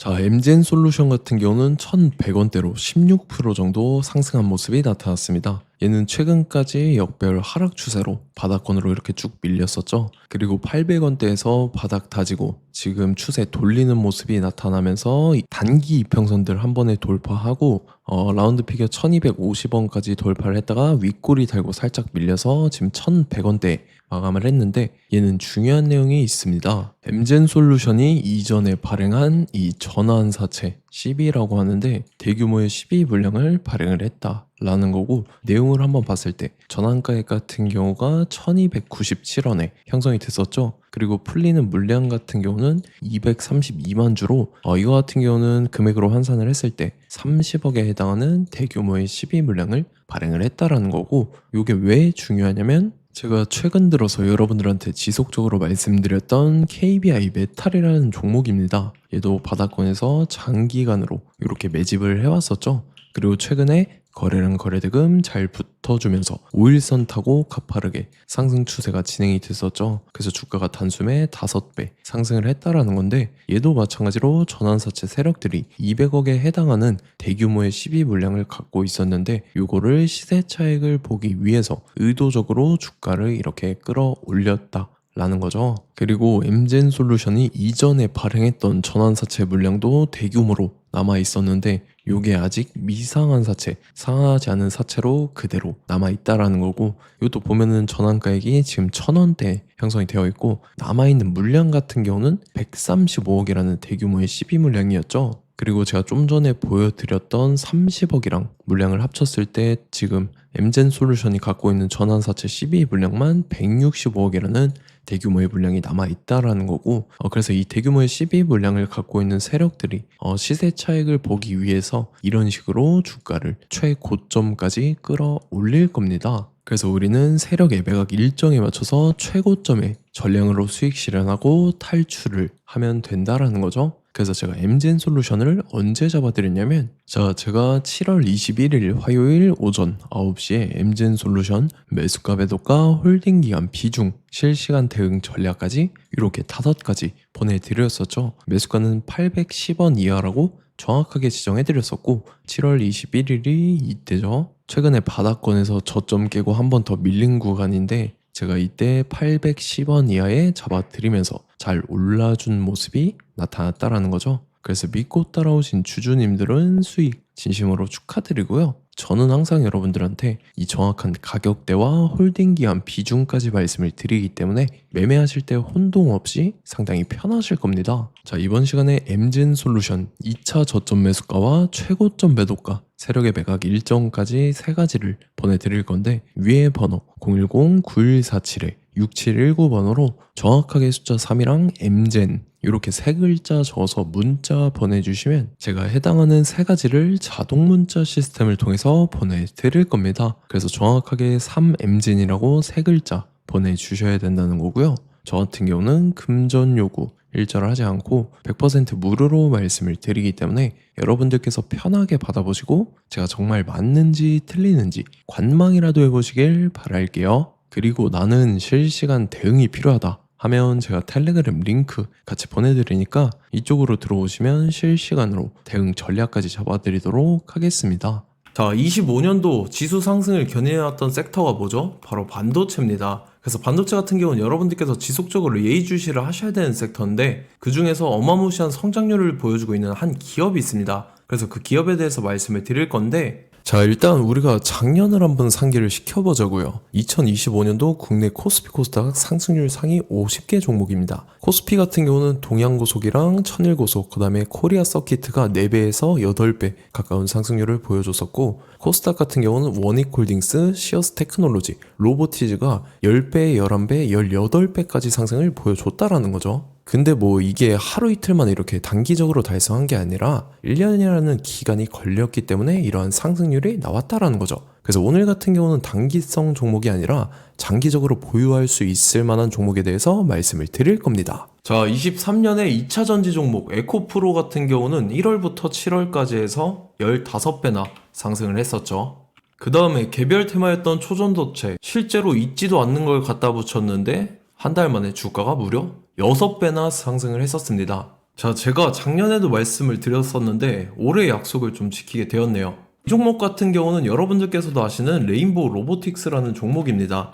자, MGN 솔루션 같은 경우는 1,100원대로 16% 정도 상승한 모습이 나타났습니다. 얘는 최근까지 역별 하락 추세로 바닥권으로 이렇게 쭉 밀렸었죠. 그리고 800원대에서 바닥 다지고 지금 추세 돌리는 모습이 나타나면서 단기 이평선들 한 번에 돌파하고 라운드 피겨 1250원까지 돌파를 했다가 윗꼬리 달고 살짝 밀려서 지금 1100원대 마감을 했는데, 얘는 중요한 내용이 있습니다. MGN 솔루션이 이전에 발행한 이 전환사채 CB라고 하는데 대규모의 CB 물량을 발행을 했다라는 거고, 내용을 한번 봤을 때 전환가액 같은 경우가 1297원에 형성이 됐었죠. 그리고 풀리는 물량 같은 경우는 232만 주로 이거 같은 경우는 금액으로 환산을 했을 때 30억에 해당하는 대규모의 CB 물량을 발행을 했다라는 거고, 이게 왜 중요하냐면 제가 최근 들어서 여러분들한테 지속적으로 말씀드렸던 KBI 메탈이라는 종목입니다. 얘도 바닥권에서 장기간으로 이렇게 매집을 해왔었죠. 그리고 최근에 거래량 거래대금 잘 붙어주면서 5일선 타고 가파르게 상승 추세가 진행이 됐었죠. 그래서 주가가 단숨에 5배 상승을 했다라는 건데, 얘도 마찬가지로 전환사채 세력들이 200억에 해당하는 대규모의 시비 물량을 갖고 있었는데, 요거를 시세 차익을 보기 위해서 의도적으로 주가를 이렇게 끌어올렸다 라는 거죠. 그리고 MGN 솔루션이 이전에 발행했던 전환사채 물량도 대규모로 남아 있었는데, 요게 아직 미상한 사채, 상하지 않은 사채로 그대로 남아 있다라는 거고, 이것도 보면은 전환가액이 지금 1,000원대 형성이 되어 있고, 남아있는 물량 같은 경우는 135억이라는 대규모의 시비 물량이었죠. 그리고 제가 좀 전에 보여드렸던 30억이랑 물량을 합쳤을 때 지금 MGN 솔루션이 갖고 있는 전환사채 CB 물량만 165억이라는 대규모의 물량이 남아있다라는 거고, 그래서 이 대규모의 CB 물량을 갖고 있는 세력들이 시세 차익을 보기 위해서 이런 식으로 주가를 최고점까지 끌어올릴 겁니다. 그래서 우리는 세력의 매각 일정에 맞춰서 최고점에 전량으로 수익 실현하고 탈출을 하면 된다라는 거죠. 그래서 제가 MGN 솔루션을 언제 잡아드렸냐면, 제가 7월 21일 화요일 오전 9시에 MGN 솔루션 매수가 매도가 홀딩 기간 비중 실시간 대응 전략까지 이렇게 5가지 보내드렸었죠. 매수가는 810원 이하라고 정확하게 지정해드렸었고, 7월 21일이 이때죠. 최근에 바닥권에서 저점 깨고 한 번 더 밀린 구간인데, 제가 이때 810원 이하에 잡아드리면서 잘 올라준 모습이 나타났다라는 거죠. 그래서 믿고 따라오신 주주님들은 수익 진심으로 축하드리고요. 저는 항상 여러분들한테 이 정확한 가격대와 홀딩 기간 비중까지 말씀을 드리기 때문에 매매하실 때 혼동 없이 상당히 편하실 겁니다. 자, 이번 시간에 MGN 솔루션 2차 저점 매수가와 최고점 매도가, 세력의 매각 일정까지 3가지를 보내드릴 건데, 위에 번호 010-9147-6719번호로 정확하게 숫자 3이랑 MGN 이렇게 3글자 적어서 문자 보내주시면 제가 해당하는 3가지를 자동 문자 시스템을 통해서 보내드릴 겁니다. 그래서 정확하게 3MGN이라고 3글자 보내주셔야 된다는 거고요. 저 같은 경우는 금전 요구 일절을 하지 않고 100% 무료로 말씀을 드리기 때문에 여러분들께서 편하게 받아보시고 제가 정말 맞는지 틀리는지 관망이라도 해보시길 바랄게요. 그리고 나는 실시간 대응이 필요하다 하면 제가 텔레그램 링크 같이 보내드리니까 이쪽으로 들어오시면 실시간으로 대응 전략까지 잡아드리도록 하겠습니다. 자, 25년도 지수 상승을 견인해왔던 섹터가 뭐죠? 바로 반도체입니다. 그래서 반도체 같은 경우는 여러분들께서 지속적으로 예의주시를 하셔야 되는 섹터인데, 그 중에서 어마무시한 성장률을 보여주고 있는 한 기업이 있습니다. 그래서 그 기업에 대해서 말씀을 드릴 건데, 자, 일단 우리가 작년을 한번 상기를 시켜보자고요. 2025년도 국내 코스피 코스닥 상승률 상위 50개 종목입니다. 코스피 같은 경우는 동양고속이랑 천일고속, 그 다음에 코리아 서키트가 4배에서 8배 가까운 상승률을 보여줬었고, 코스닥 같은 경우는 원익홀딩스, 시어스 테크놀로지, 로보티즈가 10배, 11배, 18배까지 상승을 보여줬다라는 거죠. 근데 뭐 이게 하루 이틀만 이렇게 단기적으로 달성한 게 아니라 1년이라는 기간이 걸렸기 때문에 이러한 상승률이 나왔다라는 거죠. 그래서 오늘 같은 경우는 단기성 종목이 아니라 장기적으로 보유할 수 있을 만한 종목에 대해서 말씀을 드릴 겁니다. 자, 23년에 2차 전지 종목 에코프로 같은 경우는 1월부터 7월까지 해서 15배나 상승을 했었죠. 그 다음에 개별 테마였던 초전도체, 실제로 있지도 않는 걸 갖다 붙였는데 한 달 만에 주가가 무려 6배나 상승을 했었습니다. 자, 제가 작년에도 말씀을 드렸었는데 올해 약속을 좀 지키게 되었네요. 이 종목 같은 경우는 여러분들께서도 아시는 레인보우 로보틱스라는 종목입니다.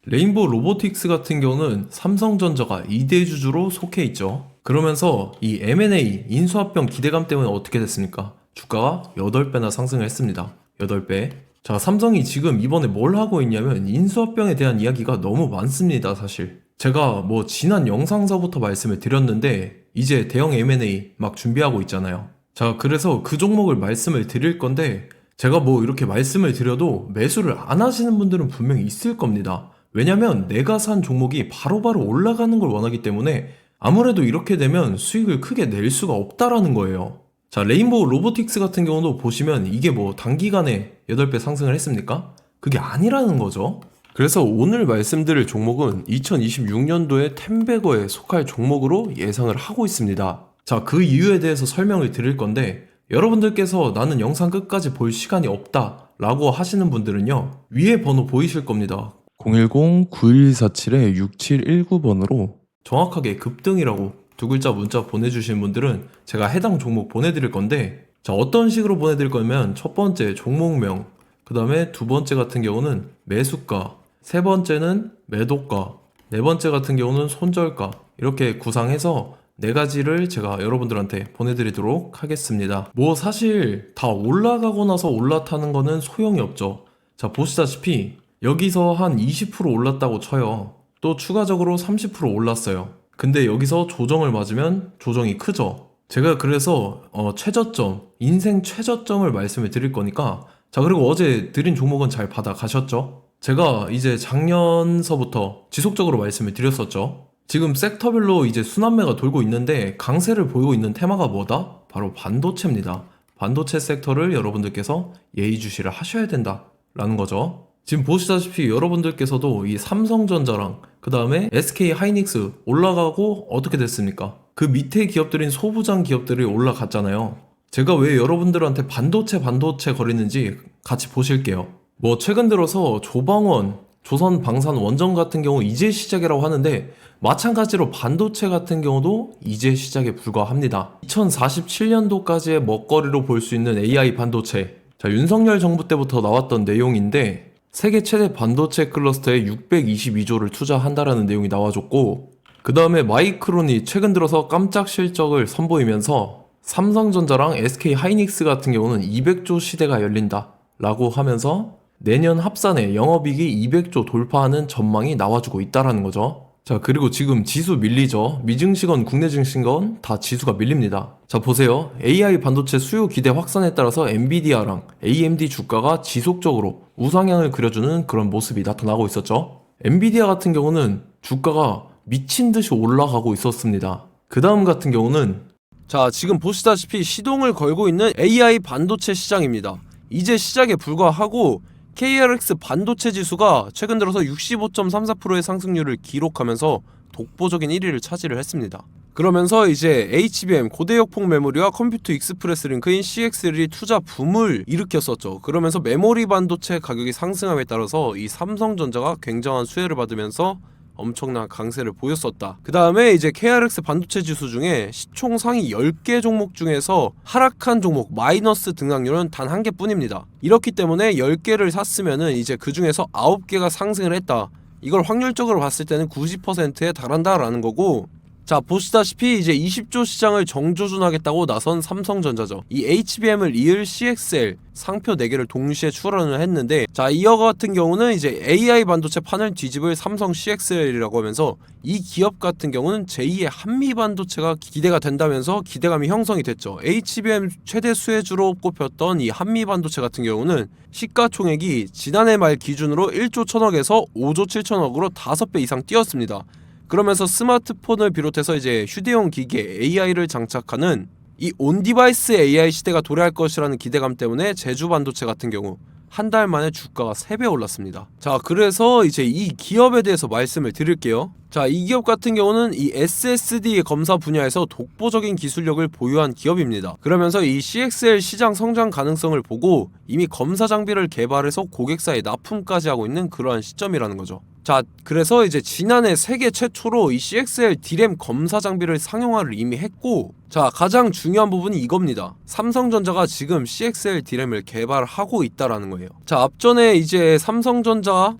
레인보우 로보틱스 같은 경우는 삼성전자가 2대 주주로 속해 있죠. 그러면서 이 M&A 인수합병 기대감 때문에 어떻게 됐습니까? 주가가 8배나 상승을 했습니다. 8배. 자, 삼성이 지금 이번에 뭘 하고 있냐면 인수합병에 대한 이야기가 너무 많습니다, 사실. 제가 뭐 지난 영상서부터 말씀을 드렸는데 이제 대형 M&A 막 준비하고 있잖아요. 자, 그래서 그 종목을 말씀을 드릴 건데 제가 뭐 이렇게 말씀을 드려도 매수를 안 하시는 분들은 분명히 있을 겁니다. 왜냐면 내가 산 종목이 바로바로 올라가는 걸 원하기 때문에 아무래도 이렇게 되면 수익을 크게 낼 수가 없다라는 거예요. 자, 레인보우 로보틱스 같은 경우도 보시면 이게 뭐 단기간에 8배 상승을 했습니까? 그게 아니라는 거죠. 그래서 오늘 말씀드릴 종목은 2026년도에 템베거에 속할 종목으로 예상을 하고 있습니다. 자, 그 이유에 대해서 설명을 드릴 건데 여러분들께서 나는 영상 끝까지 볼 시간이 없다 라고 하시는 분들은요, 위에 번호 보이실 겁니다. 010-9147-6719번으로 정확하게 급등이라고 두 글자 문자 보내주신 분들은 제가 해당 종목 보내드릴 건데, 자, 어떤 식으로 보내드릴 거냐면 첫 번째 종목명, 그 다음에 두 번째 같은 경우는 매수가, 세 번째는 매도가, 네 번째 같은 경우는 손절가, 이렇게 구상해서 네 가지를 제가 여러분들한테 보내드리도록 하겠습니다. 뭐 사실 다 올라가고 나서 올라타는 거는 소용이 없죠. 자, 보시다시피 여기서 한 20% 올랐다고 쳐요. 또 추가적으로 30% 올랐어요. 근데 여기서 조정을 맞으면 조정이 크죠. 제가 그래서 최저점, 인생 최저점을 말씀을 드릴 거니까, 자, 그리고 어제 드린 종목은 잘 받아가셨죠? 제가 이제 작년서부터 지속적으로 말씀을 드렸었죠. 지금 섹터별로 이제 순환매가 돌고 있는데 강세를 보이고 있는 테마가 뭐다? 바로 반도체입니다. 반도체 섹터를 여러분들께서 예의주시를 하셔야 된다라는 거죠. 지금 보시다시피 여러분들께서도 이 삼성전자랑 그 다음에 SK 하이닉스 올라가고 어떻게 됐습니까? 그 밑에 기업들인 소부장 기업들이 올라갔잖아요. 제가 왜 여러분들한테 반도체 거리는지 같이 보실게요. 뭐 최근 들어서 조방원, 조선방산원전 같은 경우 이제 시작이라고 하는데 마찬가지로 반도체 같은 경우도 이제 시작에 불과합니다. 2047년도까지의 먹거리로 볼 수 있는 AI 반도체. 자, 윤석열 정부 때부터 나왔던 내용인데 세계 최대 반도체 클러스터에 622조를 투자한다라는 내용이 나와줬고, 그 다음에 마이크론이 최근 들어서 깜짝 실적을 선보이면서 삼성전자랑 SK 하이닉스 같은 경우는 200조 시대가 열린다 라고 하면서 내년 합산에 영업이익이 200조 돌파하는 전망이 나와주고 있다라는 거죠. 자, 그리고 지금 지수 밀리죠. 미증시건 국내 증시건 다 지수가 밀립니다. 자, 보세요. AI 반도체 수요 기대 확산에 따라서 엔비디아랑 AMD 주가가 지속적으로 우상향을 그려주는 그런 모습이 나타나고 있었죠. 엔비디아 같은 경우는 주가가 미친 듯이 올라가고 있었습니다. 그 다음 같은 경우는, 자, 지금 보시다시피 시동을 걸고 있는 AI 반도체 시장입니다. 이제 시작에 불과하고 KRX 반도체 지수가 최근 들어서 65.34%의 상승률을 기록하면서 독보적인 1위를 차지를 했습니다. 그러면서 이제 HBM 고대역폭 메모리와 컴퓨터 익스프레스 링크인 CXL이 투자 붐을 일으켰었죠. 그러면서 메모리 반도체 가격이 상승함에 따라서 이 삼성전자가 굉장한 수혜를 받으면서 엄청난 강세를 보였었다. 그 다음에 이제 KRX 반도체 지수 중에 시총 상위 10개 종목 중에서 하락한 종목 마이너스 등락률은 단 한 개뿐입니다. 이렇기 때문에 10개를 샀으면은 이제 그 중에서 9개가 상승을 했다. 이걸 확률적으로 봤을 때는 90%에 달한다라는 거고, 자, 보시다시피 이제 20조 시장을 정조준하겠다고 나선 삼성전자죠. 이 HBM을 이을 CXL 상표 4개를 동시에 출원을 했는데, 자, 이어 같은 경우는 이제 AI 반도체 판을 뒤집을 삼성 CXL이라고 하면서 이 기업 같은 경우는 제2의 한미 반도체가 기대가 된다면서 기대감이 형성이 됐죠. HBM 최대 수혜주로 꼽혔던 이 한미 반도체 같은 경우는 시가총액이 지난해 말 기준으로 1조 1000억에서 5조 7천억으로 5배 이상 뛰었습니다. 그러면서 스마트폰을 비롯해서 이제 휴대용 기기에 AI를 장착하는 이 온디바이스 AI 시대가 도래할 것이라는 기대감 때문에 제주 반도체 같은 경우 한 달 만에 주가가 3배 올랐습니다. 자, 그래서 이제 이 기업에 대해서 말씀을 드릴게요. 자, 이 기업 같은 경우는 이 SSD 검사 분야에서 독보적인 기술력을 보유한 기업입니다. 그러면서 이 CXL 시장 성장 가능성을 보고 이미 검사 장비를 개발해서 고객사에 납품까지 하고 있는 그러한 시점이라는 거죠. 자, 그래서 이제 지난해 세계 최초로 이 CXL D램 검사 장비를 상용화를 이미 했고, 자, 가장 중요한 부분이 이겁니다. 삼성전자가 지금 CXL D램을 개발하고 있다라는 거예요. 자, 앞전에 이제 삼성전자가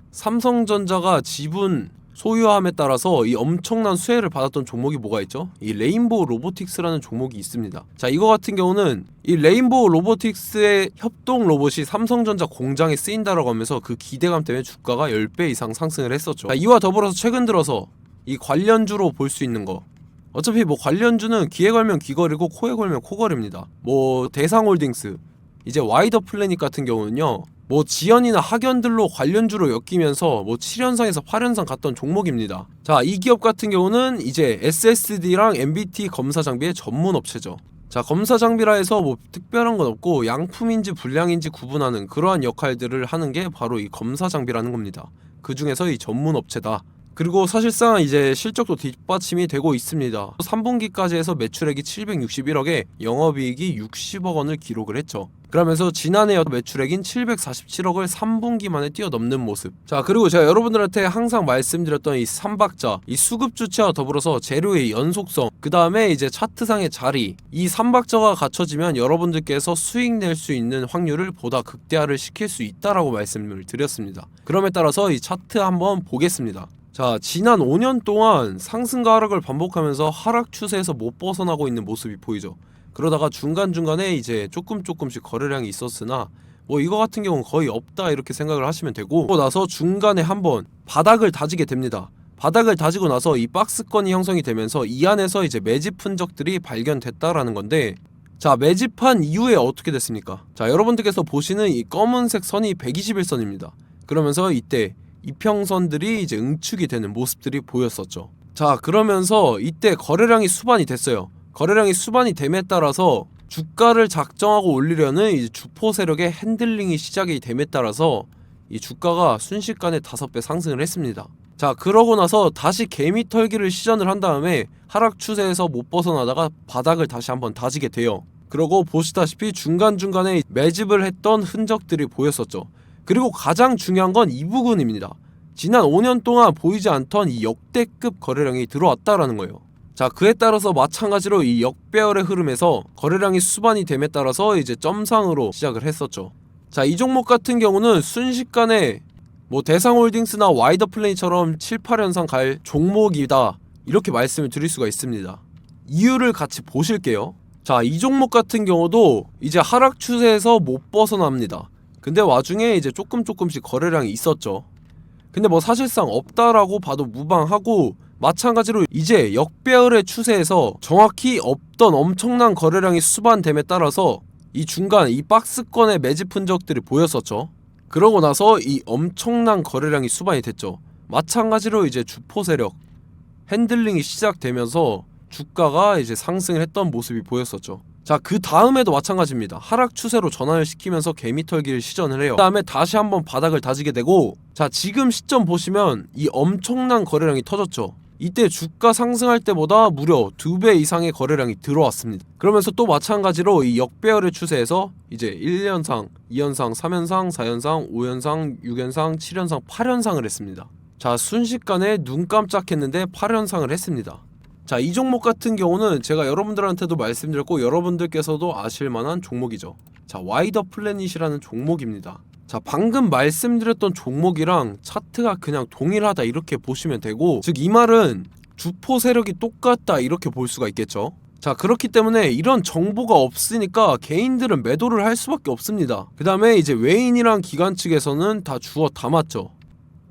지분 소유함에 따라서 이 엄청난 수혜를 받았던 종목이 뭐가 있죠? 이 레인보우 로보틱스라는 종목이 있습니다. 자, 이거 같은 경우는 이 레인보우 로보틱스의 협동 로봇이 삼성전자 공장에 쓰인다라고 하면서 그 기대감 때문에 주가가 10배 이상 상승을 했었죠. 자, 이와 더불어서 최근 들어서 이 관련주로 볼 수 있는 거, 어차피 뭐 관련주는 귀에 걸면 귀걸이고 코에 걸면 코걸이입니다. 뭐 대상홀딩스, 이제 와이더 플래닛 같은 경우는요, 뭐 지연이나 학연들로 관련주로 엮이면서 뭐 7연상에서 8연상 갔던 종목입니다. 자, 이 기업 같은 경우는 이제 SSD랑 MBT 검사 장비의 전문 업체죠. 자, 검사 장비라 해서 뭐 특별한 건 없고 양품인지 불량인지 구분하는 그러한 역할들을 하는 게 바로 이 검사 장비라는 겁니다. 그 중에서 이 전문 업체다. 그리고 사실상 이제 실적도 뒷받침이 되고 있습니다. 3분기까지 해서 매출액이 761억에 영업이익이 60억 원을 기록을 했죠. 그러면서 지난해 매출액인 747억을 3분기 만에 뛰어넘는 모습. 자, 그리고 제가 여러분들한테 항상 말씀드렸던 이 3박자, 이 수급 주체와 더불어서 재료의 연속성, 그 다음에 이제 차트상의 자리, 이 3박자가 갖춰지면 여러분들께서 수익 낼 수 있는 확률을 보다 극대화를 시킬 수 있다라고 말씀을 드렸습니다. 그럼에 따라서 이 차트 한번 보겠습니다. 자, 지난 5년 동안 상승과 하락을 반복하면서 하락 추세에서 못 벗어나고 있는 모습이 보이죠. 그러다가 중간중간에 이제 조금씩 거래량이 있었으나 뭐 이거 같은 경우는 거의 없다 이렇게 생각을 하시면 되고, 그러고 나서 중간에 한번 바닥을 다지게 됩니다. 바닥을 다지고 나서 이 박스권이 형성이 되면서 이 안에서 이제 매집 흔적들이 발견됐다라는 건데, 자, 매집한 이후에 어떻게 됐습니까? 자, 여러분들께서 보시는 이 검은색 선이 121선입니다. 그러면서 이때 이평선들이 이제 응축이 되는 모습들이 보였었죠. 자, 그러면서 이때 거래량이 수반이 됐어요. 거래량이 수반이 됨에 따라서 주가를 작정하고 올리려는 이제 주포 세력의 핸들링이 시작이 됨에 따라서 이 주가가 순식간에 5배 상승을 했습니다. 자, 그러고 나서 다시 개미 털기를 시전을 한 다음에 하락 추세에서 못 벗어나다가 바닥을 다시 한번 다지게 돼요. 그러고 보시다시피 중간중간에 매집을 했던 흔적들이 보였었죠. 그리고 가장 중요한 건 이 부분입니다. 지난 5년 동안 보이지 않던 이 역대급 거래량이 들어왔다라는 거예요. 자, 그에 따라서 마찬가지로 이 역배열의 흐름에서 거래량이 수반이 됨에 따라서 이제 점상으로 시작을 했었죠. 자, 이 종목 같은 경우는 순식간에 뭐 대상홀딩스나 와이더 플레이처럼 7, 8연상 갈 종목이다 이렇게 말씀을 드릴 수가 있습니다. 이유를 같이 보실게요. 자, 이 종목 같은 경우도 이제 하락 추세에서 못 벗어납니다. 근데 와중에 이제 조금씩 거래량이 있었죠. 근데 뭐 사실상 없다라고 봐도 무방하고, 마찬가지로 이제 역배열의 추세에서 정확히 없던 엄청난 거래량이 수반됨에 따라서 이 중간 이 박스권의 매집 흔적들이 보였었죠. 그러고 나서 이 엄청난 거래량이 수반이 됐죠. 마찬가지로 이제 주포 세력 핸들링이 시작되면서 주가가 이제 상승을 했던 모습이 보였었죠. 자, 그 다음에도 마찬가지입니다. 하락 추세로 전환을 시키면서 개미털기를 시전을 해요. 그 다음에 다시 한번 바닥을 다지게 되고, 자, 지금 시점 보시면 이 엄청난 거래량이 터졌죠. 이때 주가 상승할 때보다 무려 2배 이상의 거래량이 들어왔습니다. 그러면서 또 마찬가지로 이 역배열의 추세에서 이제 1연상, 2연상, 3연상, 4연상, 5연상, 6연상, 7연상, 8연상을 했습니다. 자, 순식간에 눈 깜짝했는데 8연상을 했습니다. 자, 이 종목 같은 경우는 제가 여러분들한테도 말씀드렸고 여러분들께서도 아실만한 종목이죠. 자, 와이더 플래닛이라는 종목입니다. 자, 방금 말씀드렸던 종목이랑 차트가 그냥 동일하다 이렇게 보시면 되고, 즉 이 말은 주포 세력이 똑같다 이렇게 볼 수가 있겠죠. 자, 그렇기 때문에 이런 정보가 없으니까 개인들은 매도를 할 수밖에 없습니다. 그 다음에 이제 외인이랑 기관 측에서는 다 주워 담았죠.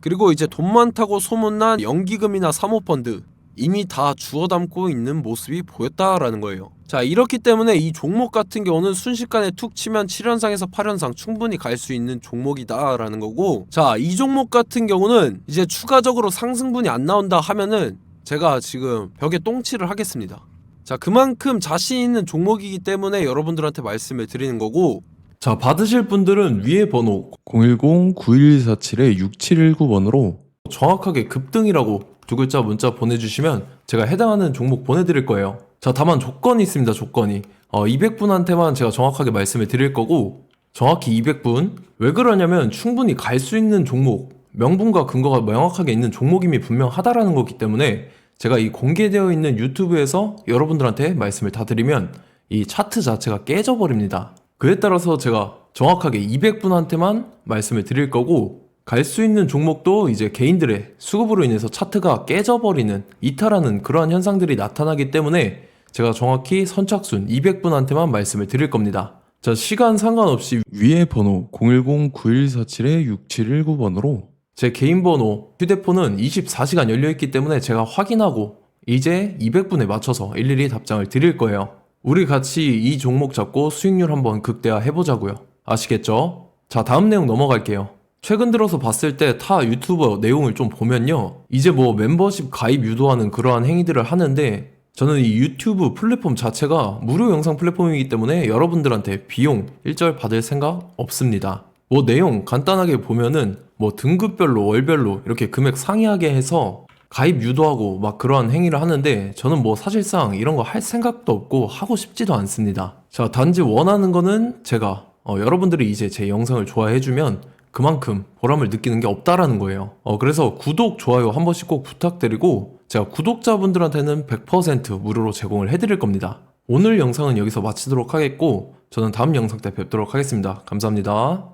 그리고 이제 돈 많다고 소문난 연기금이나 사모펀드 이미 다 주워 담고 있는 모습이 보였다라는 거예요. 자, 이렇기 때문에 이 종목 같은 경우는 순식간에 툭 치면 7연상에서 8연상 충분히 갈 수 있는 종목이다 라는 거고, 자, 이 종목 같은 경우는 이제 추가적으로 상승분이 안 나온다 하면은 제가 지금 벽에 똥칠을 하겠습니다. 자, 그만큼 자신 있는 종목이기 때문에 여러분들한테 말씀을 드리는 거고, 자, 받으실 분들은 위에 번호 010-9147-6719번으로 정확하게 급등이라고 두 글자 문자 보내주시면 제가 해당하는 종목 보내드릴 거예요. 자, 다만 조건이 있습니다. 조건이 200분한테만 제가 정확하게 말씀을 드릴 거고, 정확히 200분. 왜 그러냐면 충분히 갈 수 있는 종목, 명분과 근거가 명확하게 있는 종목임이 분명하다라는 거기 때문에 제가 이 공개되어 있는 유튜브에서 여러분들한테 말씀을 다 드리면 이 차트 자체가 깨져버립니다. 그에 따라서 제가 정확하게 200분한테만 말씀을 드릴 거고, 갈 수 있는 종목도 이제 개인들의 수급으로 인해서 차트가 깨져버리는, 이탈하는 그러한 현상들이 나타나기 때문에 제가 정확히 선착순 200분한테만 말씀을 드릴 겁니다. 자, 시간 상관없이 위에 번호 010-9147-6719번으로 제 개인 번호, 휴대폰은 24시간 열려있기 때문에 제가 확인하고 이제 200분에 맞춰서 일일이 답장을 드릴 거예요. 우리 같이 이 종목 잡고 수익률 한번 극대화 해보자고요. 아시겠죠? 자, 다음 내용 넘어갈게요. 최근 들어서 봤을 때 타 유튜버 내용을 좀 보면요, 이제 뭐 멤버십 가입 유도하는 그러한 행위들을 하는데, 저는 이 유튜브 플랫폼 자체가 무료 영상 플랫폼이기 때문에 여러분들한테 비용 일절 받을 생각 없습니다. 뭐 내용 간단하게 보면은 뭐 등급별로 월별로 이렇게 금액 상이하게 해서 가입 유도하고 막 그러한 행위를 하는데, 저는 뭐 사실상 이런 거 할 생각도 없고 하고 싶지도 않습니다. 자, 단지 원하는 거는 제가 여러분들이 이제 제 영상을 좋아해주면 그만큼 보람을 느끼는 게 없다라는 거예요. 그래서 구독, 좋아요 한 번씩 꼭 부탁드리고, 제가 구독자분들한테는 100% 무료로 제공을 해드릴 겁니다. 오늘 영상은 여기서 마치도록 하겠고, 저는 다음 영상 때 뵙도록 하겠습니다. 감사합니다.